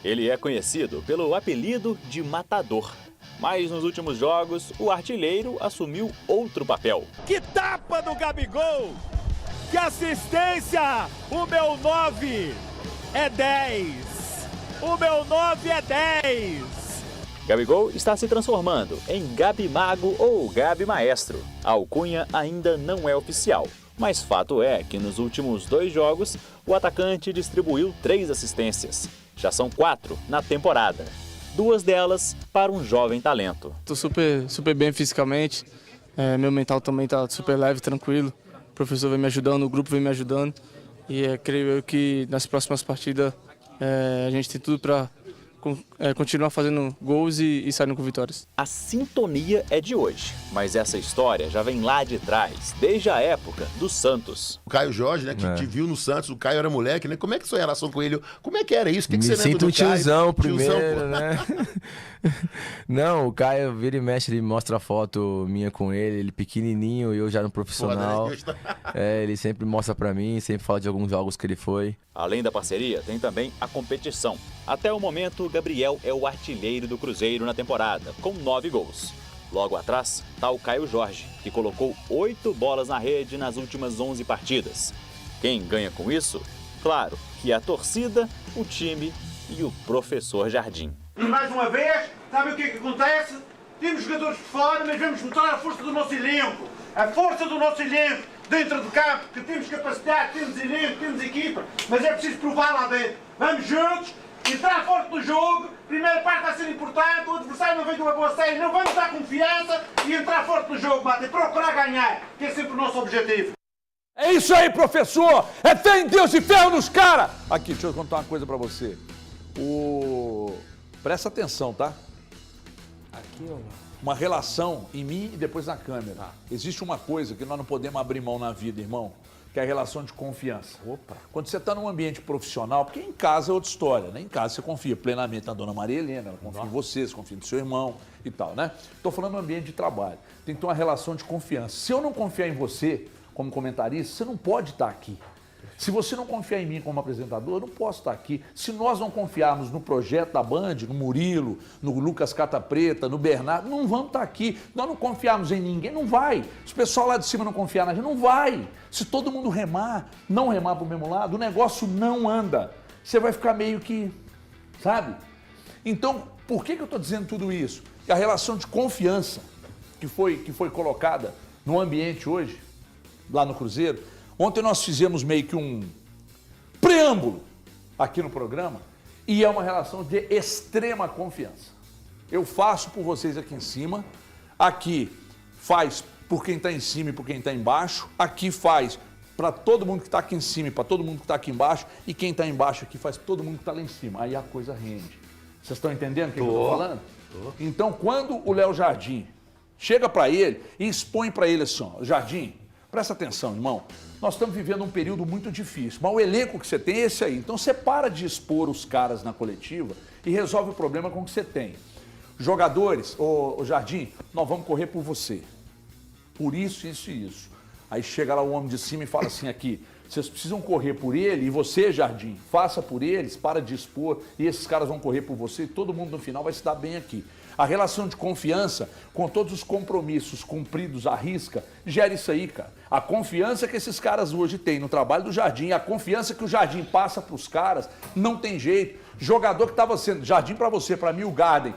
Ele é conhecido pelo apelido de Matador. Mas nos últimos jogos, o artilheiro assumiu outro papel. Que tapa do Gabigol! Que assistência! O meu 9 é 10! O meu 9 é 10! Gabigol está se transformando em Gabi Mago ou Gabi Maestro. A alcunha ainda não é oficial, mas fato é que nos últimos 2 jogos, o atacante distribuiu 3 assistências. Já são 4 na temporada. 2 delas para um jovem talento. Estou super bem fisicamente, meu mental também está super leve, tranquilo. O professor vem me ajudando, o grupo vem me ajudando e creio eu que nas próximas partidas a gente tem tudo para continuar fazendo gols e saindo com vitórias. A sintonia é de hoje, mas essa história já vem lá de trás, desde a época do Santos. O Caio Jorge, né, que te viu no Santos, o Caio era moleque, né? Como é que sua relação com ele? Como é que era isso? O que você lembra sinto do um tiozão Caio? primeiro, né? Não, o Caio vira e mexe, ele mostra a foto minha com ele pequenininho e eu já no profissional. Foda, ele sempre mostra pra mim, sempre fala de alguns jogos que ele foi. Além da parceria, tem também a competição. Até o momento, Gabriel é o artilheiro do Cruzeiro na temporada, com 9 gols. Logo atrás está o Caio Jorge, que colocou 8 bolas na rede nas últimas 11 partidas. Quem ganha com isso? Claro que a torcida, o time e o professor Jardim. E mais uma vez, sabe o que acontece? Temos jogadores de fora, mas vamos mostrar a força do nosso elenco. A força do nosso elenco dentro do campo, que temos capacidade, temos elenco, temos equipa, mas é preciso provar lá dentro. Vamos juntos, entrar forte no jogo, primeira parte vai ser importante, o adversário não vem de uma boa série, não vamos dar confiança e entrar forte no jogo, mate, e procurar ganhar, que é sempre o nosso objetivo. É isso aí, professor! É fé em Deus e ferro nos caras! Aqui, deixa eu contar uma coisa pra você. Presta atenção, tá? Aqui, ó. Uma relação em mim e depois na câmera. Existe uma coisa que nós não podemos abrir mão na vida, irmão, que é a relação de confiança. Opa. Quando você está num ambiente profissional, porque em casa é outra história, né? Em casa você confia plenamente na dona Maria Helena, ela confia em você, você confia no seu irmão e tal, né? Estou falando no ambiente de trabalho. Tem que ter uma relação de confiança. Se eu não confiar em você como comentarista, você não pode estar aqui. Se você não confiar em mim como apresentador, eu não posso estar aqui. Se nós não confiarmos no projeto da Band, no Murilo, no Lucas Cata Preta, no Bernardo, não vamos estar aqui. Nós não confiarmos em ninguém, não vai. Se o pessoal lá de cima não confiar na gente, não vai. Se todo mundo não remar para o mesmo lado, o negócio não anda. Você vai ficar meio que, sabe? Então, por que eu estou dizendo tudo isso? Que a relação de confiança que foi colocada no ambiente hoje, lá no Cruzeiro. Ontem nós fizemos meio que um preâmbulo aqui no programa e é uma relação de extrema confiança. Eu faço por vocês aqui em cima, aqui faz por quem está em cima e por quem está embaixo, aqui faz para todo mundo que está aqui em cima e para todo mundo que está aqui embaixo e quem está embaixo aqui faz para todo mundo que está lá em cima. Aí a coisa rende. Vocês estão entendendo o que eu estou falando? Então, quando o Léo Jardim chega para ele e expõe para ele assim, ó, Jardim, presta atenção, irmão. Nós estamos vivendo um período muito difícil, mas o elenco que você tem é esse aí. Então você para de expor os caras na coletiva e resolve o problema com o que você tem. Jogadores, ô Jardim, nós vamos correr por você. Por isso, isso e isso. Aí chega lá o homem de cima e fala assim aqui, vocês precisam correr por ele e você, Jardim, faça por eles, para de expor e esses caras vão correr por você e todo mundo no final vai se dar bem aqui. A relação de confiança, com todos os compromissos cumpridos à risca, gera isso aí, cara. A confiança que esses caras hoje têm no trabalho do Jardim, a confiança que o Jardim passa para os caras, não tem jeito. Jogador que estava sendo, Jardim para você, para mim o Garden,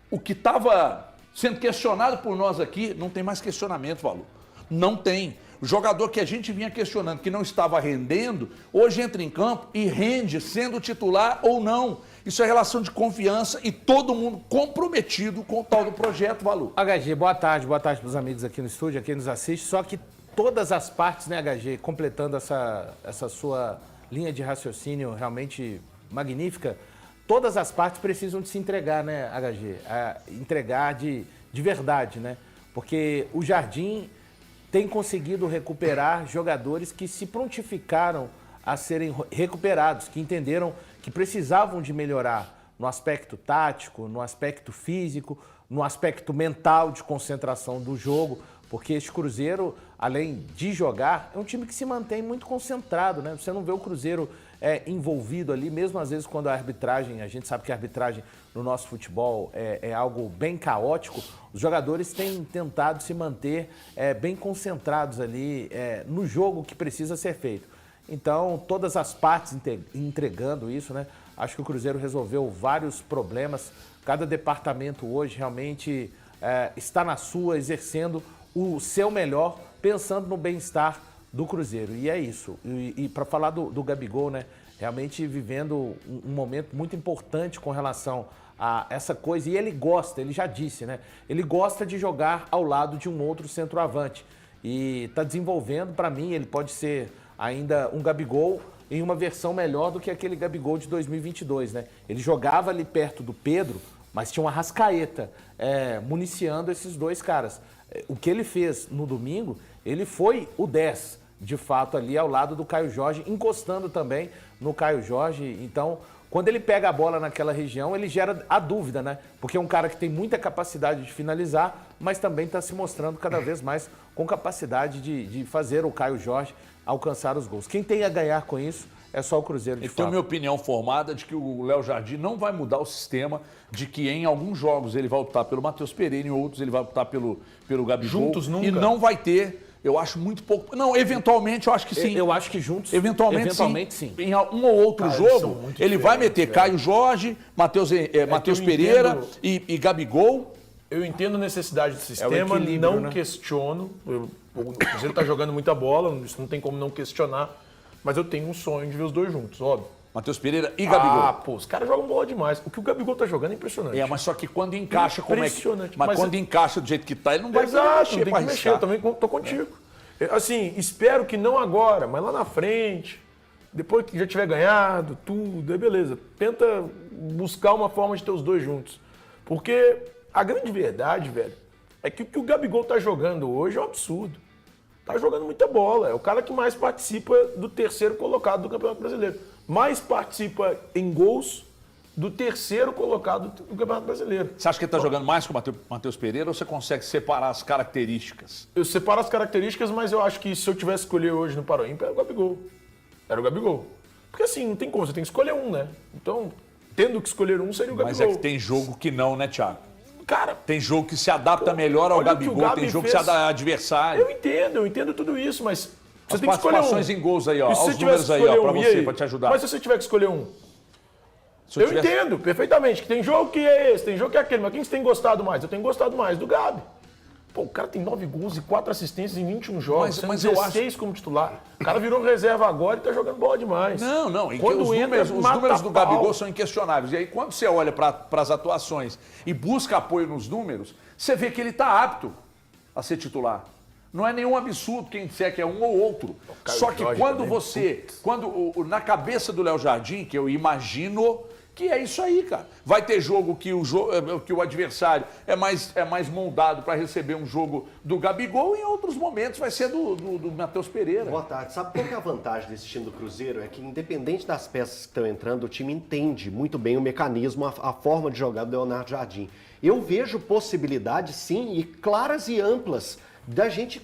o que estava sendo questionado por nós aqui, não tem mais questionamento, Valor. Não tem. O jogador que a gente vinha questionando, que não estava rendendo, hoje entra em campo e rende, sendo titular ou não. Isso é relação de confiança e todo mundo comprometido com o tal do projeto, Valor. HG, boa tarde para os amigos aqui no estúdio, aqui nos assiste. Só que todas as partes, né, HG, completando essa sua linha de raciocínio realmente magnífica, todas as partes precisam de se entregar, né, HG? Entregar de verdade, né? Porque o Jardim tem conseguido recuperar jogadores que se prontificaram a serem recuperados, que entenderam que precisavam de melhorar no aspecto tático, no aspecto físico, no aspecto mental de concentração do jogo, porque este Cruzeiro, além de jogar, é um time que se mantém muito concentrado, né? Você não vê o Cruzeiro envolvido ali, mesmo às vezes quando a arbitragem, a gente sabe que a arbitragem no nosso futebol é algo bem caótico, os jogadores têm tentado se manter bem concentrados ali no jogo que precisa ser feito. Então, todas as partes entregando isso, né? Acho que o Cruzeiro resolveu vários problemas. Cada departamento hoje realmente está na sua, exercendo o seu melhor, pensando no bem-estar do Cruzeiro. E é isso. E para falar do Gabigol, né? Realmente vivendo um momento muito importante com relação a essa coisa. E ele gosta, ele já disse, né? Ele gosta de jogar ao lado de um outro centroavante. E está desenvolvendo, para mim, ele pode ser ainda um Gabigol em uma versão melhor do que aquele Gabigol de 2022, né? Ele jogava ali perto do Pedro, mas tinha uma Arrascaeta municiando esses dois caras. O que ele fez no domingo, ele foi o 10, de fato, ali ao lado do Caio Jorge, encostando também no Caio Jorge. Então, quando ele pega a bola naquela região, ele gera a dúvida, né? Porque é um cara que tem muita capacidade de finalizar, mas também está se mostrando cada vez mais com capacidade de fazer o Caio Jorge alcançar os gols. Quem tem a ganhar com isso é só o Cruzeiro, de fato. Eu tenho minha opinião formada de que o Léo Jardim não vai mudar o sistema, de que em alguns jogos ele vai optar pelo Matheus Pereira, em outros ele vai optar pelo Gabigol. Juntos nunca? E não vai ter, eu acho muito pouco. Não, eventualmente eu acho que sim. Eu acho que juntos. Eventualmente sim. Em um ou outro jogo, ele vai meter Caio Jorge, Matheus Pereira e Gabigol. Eu entendo a necessidade do sistema, não, né? Questiono. O Cruzeiro está jogando muita bola, isso não tem como não questionar. Mas eu tenho um sonho de ver os dois juntos, óbvio. Matheus Pereira e Gabigol. Ah, pô, os caras jogam bola demais. O que o Gabigol tá jogando é impressionante. Mas só que quando encaixa, como é que... Mas quando é... encaixa do jeito que tá, ele não vai mexer, não tem que mexer, eu também tô contigo. Assim, espero que não agora, mas lá na frente, depois que já tiver ganhado, tudo, aí beleza. Tenta buscar uma forma de ter os dois juntos. Porque a grande verdade, velho, é que o que o Gabigol tá jogando hoje é um absurdo. Tá jogando muita bola. É o cara que mais participa do terceiro colocado do Campeonato Brasileiro. Mais participa em gols do terceiro colocado do Campeonato Brasileiro. Você acha que ele tá jogando mais com o Matheus Pereira ou você consegue separar as características? Eu separo as características, mas eu acho que se eu tivesse que escolher hoje no Paroímpa, era o Gabigol. Era o Gabigol. Porque assim, não tem como, você tem que escolher um, né? Então, tendo que escolher um, seria o Gabigol. Mas é que tem jogo que não, né, Thiago? Cara, tem jogo que se adapta melhor ao Gabigol, tem jogo que se adapta ao adversário. Eu entendo tudo isso, mas você as tem que escolher um. Participações em gols aí, ó. Olha os números aí, ó, pra você, pra te ajudar. Mas se você tiver que escolher um? Eu entendo perfeitamente que tem jogo que é esse, tem jogo que é aquele, mas quem você tem gostado mais? Eu tenho gostado mais do Gabi. Pô, o cara tem 9 gols e 4 assistências em 21 jogos, mas 16 como titular. O cara virou reserva agora e tá jogando bola demais. Não. Quando os números do Gabigol são inquestionáveis. E aí, quando você olha para as atuações e busca apoio nos números, você vê que ele está apto a ser titular. Não é nenhum absurdo quem disser que é um ou outro. Só que quando na cabeça do Léo Jardim, que eu imagino que é isso aí, cara. Vai ter jogo que o adversário é mais moldado para receber um jogo do Gabigol e em outros momentos vai ser do Matheus Pereira. Boa tarde. Sabe qual que é a vantagem desse time do Cruzeiro? É que independente das peças que estão entrando, o time entende muito bem o mecanismo, a forma de jogar do Leonardo Jardim. Eu vejo possibilidades, sim, e claras e amplas, da gente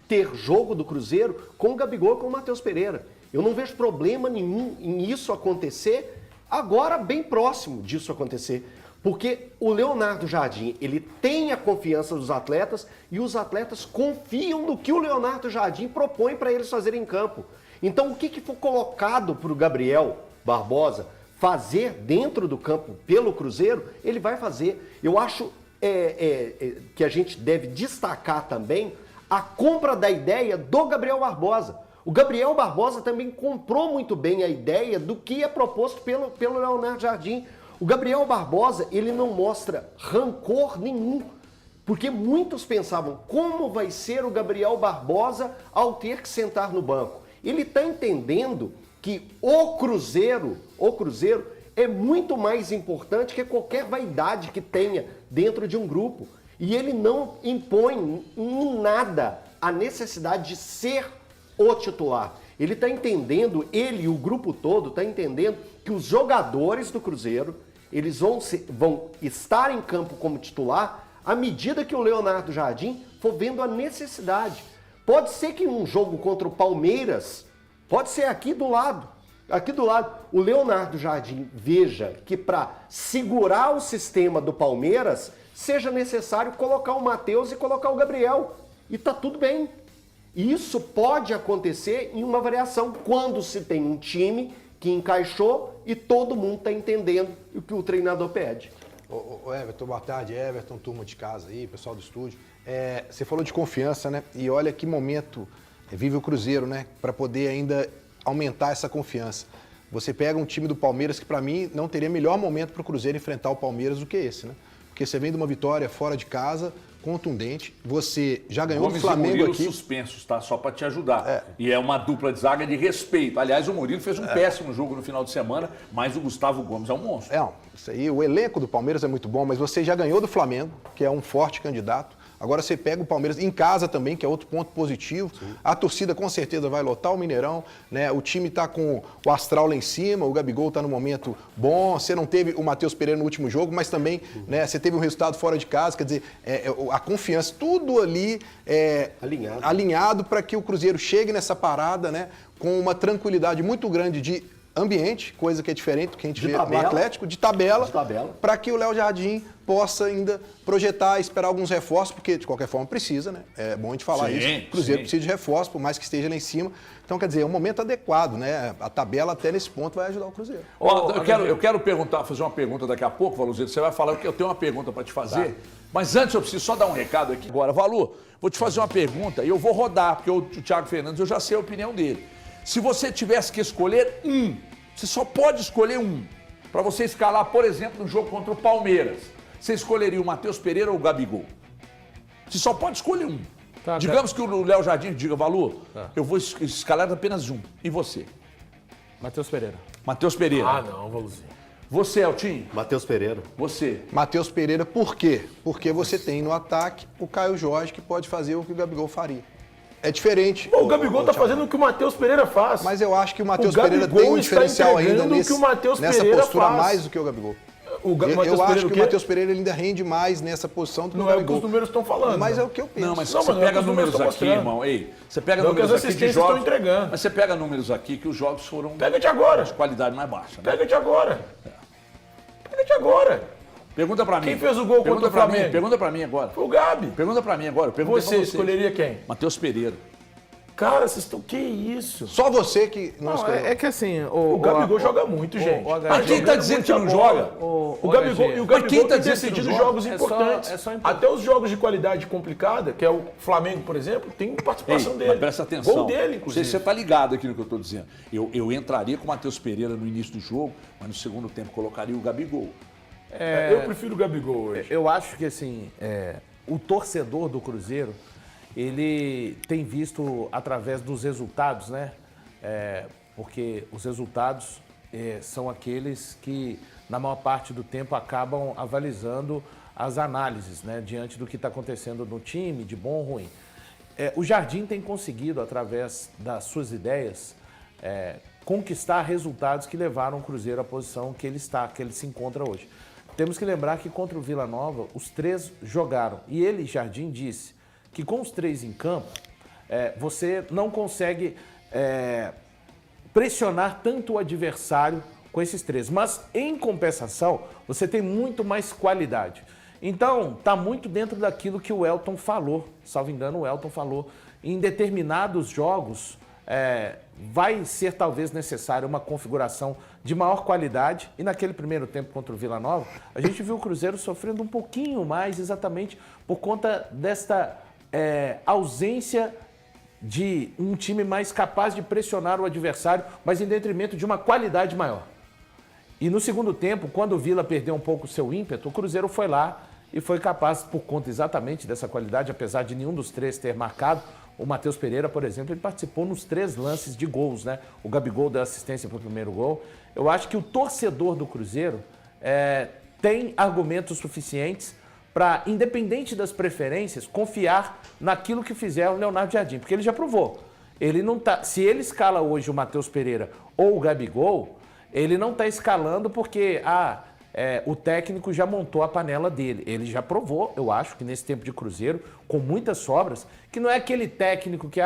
ter jogo do Cruzeiro com o Gabigol e com o Matheus Pereira. Eu não vejo problema nenhum em isso acontecer. Agora, bem próximo disso acontecer, porque o Leonardo Jardim, ele tem a confiança dos atletas e os atletas confiam no que o Leonardo Jardim propõe para eles fazerem em campo. Então, o que for colocado para o Gabriel Barbosa fazer dentro do campo pelo Cruzeiro, ele vai fazer. Eu acho que a gente deve destacar também a compra da ideia do Gabriel Barbosa. O Gabriel Barbosa também comprou muito bem a ideia do que é proposto pelo Leonardo Jardim. O Gabriel Barbosa, ele não mostra rancor nenhum, porque muitos pensavam como vai ser o Gabriel Barbosa ao ter que sentar no banco. Ele está entendendo que o Cruzeiro é muito mais importante que qualquer vaidade que tenha dentro de um grupo. E ele não impõe em nada a necessidade de ser o titular. Ele está entendendo, ele e o grupo todo está entendendo que os jogadores do Cruzeiro, eles vão estar em campo como titular à medida que o Leonardo Jardim for vendo a necessidade. Pode ser que um jogo contra o Palmeiras, pode ser aqui do lado, Aqui do lado, o Leonardo Jardim, veja que para segurar o sistema do Palmeiras, seja necessário colocar o Matheus e colocar o Gabriel. E tá tudo bem. Isso pode acontecer em uma variação, quando se tem um time que encaixou e todo mundo está entendendo o que o treinador pede. Ô Everton, boa tarde, Everton, turma de casa aí, pessoal do estúdio. Você falou de confiança, né? E olha que momento vive o Cruzeiro, né? Para poder ainda aumentar essa confiança. Você pega um time do Palmeiras que, para mim, não teria melhor momento para o Cruzeiro enfrentar o Palmeiras do que esse, né? Porque você vem de uma vitória fora de casa, contundente, você já ganhou do Flamengo e Murilo aqui. suspensos, tá? Só para te ajudar. E é uma dupla de zaga de respeito. Aliás, o Murilo fez um péssimo jogo no final de semana, mas o Gustavo Gomes é um monstro. Isso aí, o elenco do Palmeiras é muito bom, mas você já ganhou do Flamengo, que é um forte candidato. Agora você pega o Palmeiras em casa também, que é outro ponto positivo. Sim. A torcida com certeza vai lotar o Mineirão, né? O time está com o astral lá em cima, o Gabigol está no momento bom. Você não teve o Matheus Pereira no último jogo, mas também né, você teve um resultado fora de casa. Quer dizer, a confiança, tudo ali alinhado para que o Cruzeiro chegue nessa parada, né, com uma tranquilidade muito grande de ambiente, coisa que é diferente do que a gente vê no Atlético, de tabela. Para que o Léo Jardim possa ainda projetar, esperar alguns reforços, porque de qualquer forma precisa, né? É bom a gente falar isso. O Cruzeiro precisa de reforços, por mais que esteja lá em cima. Então, quer dizer, é um momento adequado, né? A tabela até nesse ponto vai ajudar o Cruzeiro. Eu quero fazer uma pergunta daqui a pouco, Valuzeiro. Você vai falar que eu tenho uma pergunta para te fazer. Tá. Mas antes eu preciso só dar um recado aqui. Agora, Valu, vou te fazer uma pergunta e eu vou rodar, porque o Thiago Fernandes, eu já sei a opinião dele. Se você tivesse que escolher você só pode escolher um. Para você escalar, por exemplo, no jogo contra o Palmeiras, você escolheria o Matheus Pereira ou o Gabigol? Você só pode escolher um. Tá, digamos que o Léo Jardim diga, Valu, eu vou escalar apenas um. E você? Matheus Pereira. Matheus Pereira. Ah, não, Valuzinho. Você, Eltinho? Matheus Pereira. Você? Matheus Pereira, por quê? Porque você tem no ataque o Caio Jorge, que pode fazer o que o Gabigol faria. É diferente. Pô, o Gabigol tá fazendo o que o Matheus Pereira faz. Mas eu acho que o Matheus Pereira tem um diferencial ainda nessa postura mais do que o Gabigol. Eu acho que o Matheus Pereira ainda rende mais nessa posição do que o Gabigol. Não é o que os números estão falando. Mas é o que eu penso. Não, mas você pega números aqui, irmão. Ei, você pega números aqui de jogos. Mas você pega números aqui que os jogos foram... Pega de agora. De qualidade mais baixa. Pega de agora. Pega de agora. Pergunta pra mim. Quem fez o gol contra o Flamengo? Pergunta pra mim agora. Foi o Gabi. Pergunta pra mim agora. Você escolheria quem? Matheus Pereira. Cara, vocês estão... Que isso? Só você que não escolheu. É que assim... O Gabigol joga muito, gente. Mas quem tá dizendo que não joga? O Gabigol tem decidido jogos importantes. Até os jogos de qualidade complicada, que é o Flamengo, por exemplo, tem participação dele. Mas presta atenção. Gol dele, inclusive. Você tá ligado aqui no que eu tô dizendo. Eu entraria com o Matheus Pereira no início do jogo, mas no segundo tempo colocaria o Gabigol. Eu prefiro o Gabigol hoje. Eu acho que assim, o torcedor do Cruzeiro, ele tem visto através dos resultados, né? Porque os resultados são aqueles que, na maior parte do tempo, acabam avalizando as análises, né? Diante do que está acontecendo no time, de bom ou ruim. O Jardim tem conseguido, através das suas ideias, conquistar resultados que levaram o Cruzeiro à posição que ele se encontra hoje. Temos que lembrar que contra o Vila Nova, os três jogaram. E ele, Jardim, disse que com os três em campo, você não consegue pressionar tanto o adversário com esses três. Mas, em compensação, você tem muito mais qualidade. Então, está muito dentro daquilo que o Elton falou. Salvo engano, o Elton falou. Em determinados jogos, vai ser talvez necessária uma configuração de maior qualidade. E naquele primeiro tempo contra o Vila Nova, a gente viu o Cruzeiro sofrendo um pouquinho mais, exatamente por conta desta ausência de um time mais capaz de pressionar o adversário, mas em detrimento de uma qualidade maior. E no segundo tempo, quando o Vila perdeu um pouco o seu ímpeto, o Cruzeiro foi lá e foi capaz, por conta exatamente dessa qualidade, apesar de nenhum dos três ter marcado. O Matheus Pereira, por exemplo, ele participou nos 3 lances de gols, né? O Gabigol deu assistência para o primeiro gol. Eu acho que o torcedor do Cruzeiro tem argumentos suficientes para, independente das preferências, confiar naquilo que fizer o Leonardo Jardim, porque ele já provou. Ele não tá, se ele escala hoje o Matheus Pereira ou o Gabigol, ele não está escalando porque o técnico já montou a panela dele. Ele já provou, eu acho, que nesse tempo de Cruzeiro, com muitas sobras, que não é aquele técnico que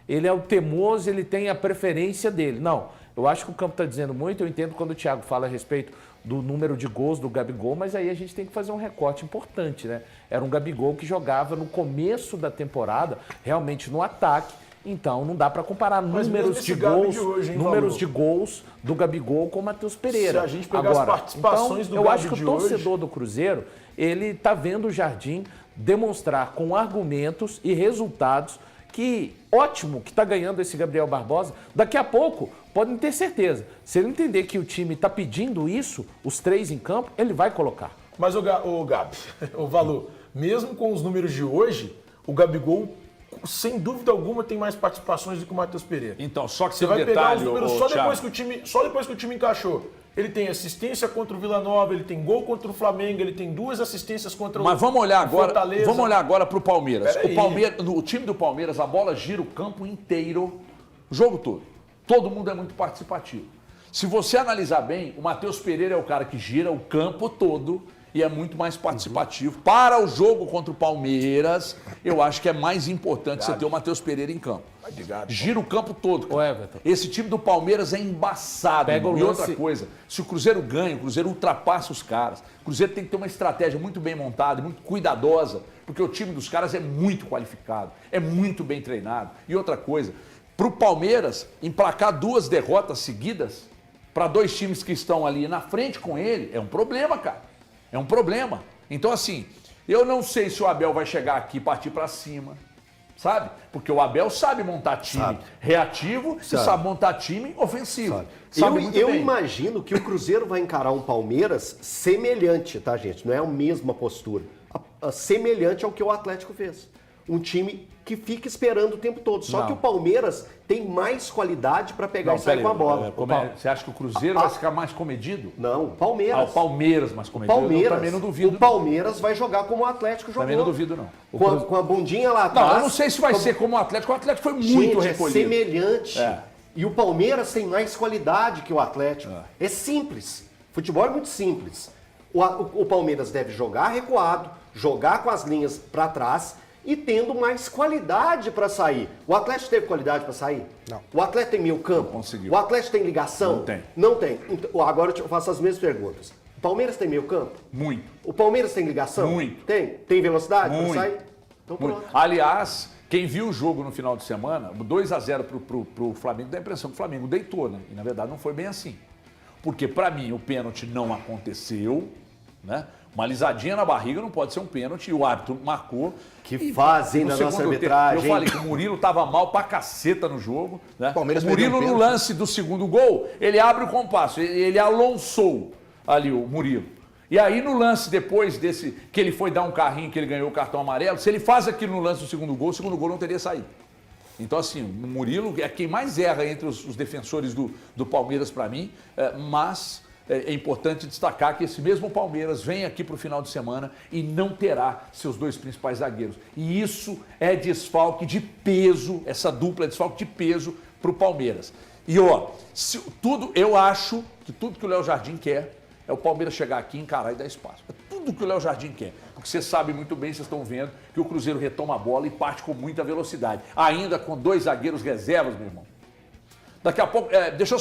ele é o teimoso, ele tem a preferência dele. Não, Eu acho que o campo está dizendo muito, eu entendo quando o Thiago fala a respeito do número de gols do Gabigol, mas aí a gente tem que fazer um recorte importante, né? Era um Gabigol que jogava no começo da temporada, realmente no ataque, então não dá para comparar números de gols do Gabigol com o Matheus Pereira. Se a gente pegar as participações do eu Gabi acho que de o torcedor do Cruzeiro, ele está vendo o Jardim demonstrar com argumentos e resultados que ótimo que está ganhando esse Gabriel Barbosa. Daqui a pouco, podem ter certeza, se ele entender que o time está pedindo isso, os 3 em campo, ele vai colocar. Mas o Gabi, o Valu, mesmo com os números de hoje, o Gabigol, sem dúvida alguma, tem mais participações do que o Matheus Pereira. Então, só que você vai pegar os números só depois que o time encaixou. Ele tem assistência contra o Vila Nova, ele tem gol contra o Flamengo, ele tem 2 assistências contra Mas vamos olhar agora, Fortaleza. Vamos olhar agora para o Palmeiras. O time do Palmeiras, a bola gira o campo inteiro, o jogo todo. Todo mundo é muito participativo. Se você analisar bem, o Matheus Pereira é o cara que gira o campo todo e é muito mais participativo. Para o jogo contra o Palmeiras, eu acho que é mais importante você ter o Matheus Pereira em campo. Gira o campo todo. Esse time do Palmeiras é embaçado. E outra coisa, se o Cruzeiro ganha, o Cruzeiro ultrapassa os caras. O Cruzeiro tem que ter uma estratégia muito bem montada, muito cuidadosa, porque o time dos caras é muito qualificado, é muito bem treinado. E outra coisa, para o Palmeiras emplacar 2 derrotas seguidas, para 2 times que estão ali na frente com ele, é um problema, cara. É um problema. Então, assim, eu não sei se o Abel vai chegar aqui e partir para cima, sabe? Porque o Abel sabe montar time reativo e sabe montar time ofensivo. Eu imagino que o Cruzeiro vai encarar um Palmeiras semelhante, tá, gente? Não é a mesma postura. Semelhante ao que o Atlético fez. Um time que fica esperando o tempo todo. Só que o Palmeiras tem mais qualidade para pegar e sair com a bola. Você acha que o Cruzeiro vai ficar mais comedido? Não, o Palmeiras. O Palmeiras mais comedido. Eu também não duvido. O Palmeiras vai jogar como o Atlético jogou. Também não duvido, não. Com a bundinha lá atrás. Não, eu não sei se vai ser como o Atlético. O Atlético foi muito recolhido. É semelhante. E o Palmeiras tem mais qualidade que o Atlético. É simples. Futebol é muito simples. O Palmeiras deve jogar recuado, jogar com as linhas para trás e tendo mais qualidade para sair. O Atlético teve qualidade para sair? Não. O Atlético tem meio campo? Não conseguiu. O Atlético tem ligação? Não tem. Não tem. Então, agora eu faço as mesmas perguntas. O Palmeiras tem meio campo? Muito. O Palmeiras tem ligação? Muito. Tem? Tem velocidade para sair? Então muito. pronto. Aliás, quem viu o jogo no final de semana, 2-0 pro Flamengo, dá a impressão que o Flamengo deitou, né? E na verdade não foi bem assim. Porque para mim o pênalti não aconteceu, né? Uma alisadinha na barriga não pode ser um pênalti e o árbitro marcou. Que fazem na nossa arbitragem. Eu falei que o Murilo tava mal pra caceta no jogo, né? Palmeiras o Murilo no lance do segundo gol, ele abre o compasso, ele alonçou ali o Murilo. E aí no lance depois desse, que ele foi dar um carrinho, que ele ganhou o cartão amarelo, se ele faz aquilo no lance do segundo gol, o segundo gol não teria saído. Então assim, o Murilo é quem mais erra entre os defensores do Palmeiras para mim, mas é importante destacar que esse mesmo Palmeiras vem aqui para o final de semana e não terá seus 2 principais zagueiros. E isso é desfalque de peso, essa dupla é desfalque de peso para o Palmeiras. E eu acho que tudo que o Léo Jardim quer é o Palmeiras chegar aqui, encarar e dar espaço. É tudo que o Léo Jardim quer. Porque você sabe muito bem, vocês estão vendo, que o Cruzeiro retoma a bola e parte com muita velocidade. Ainda com 2 zagueiros reservas, meu irmão. Daqui a pouco, deixa eu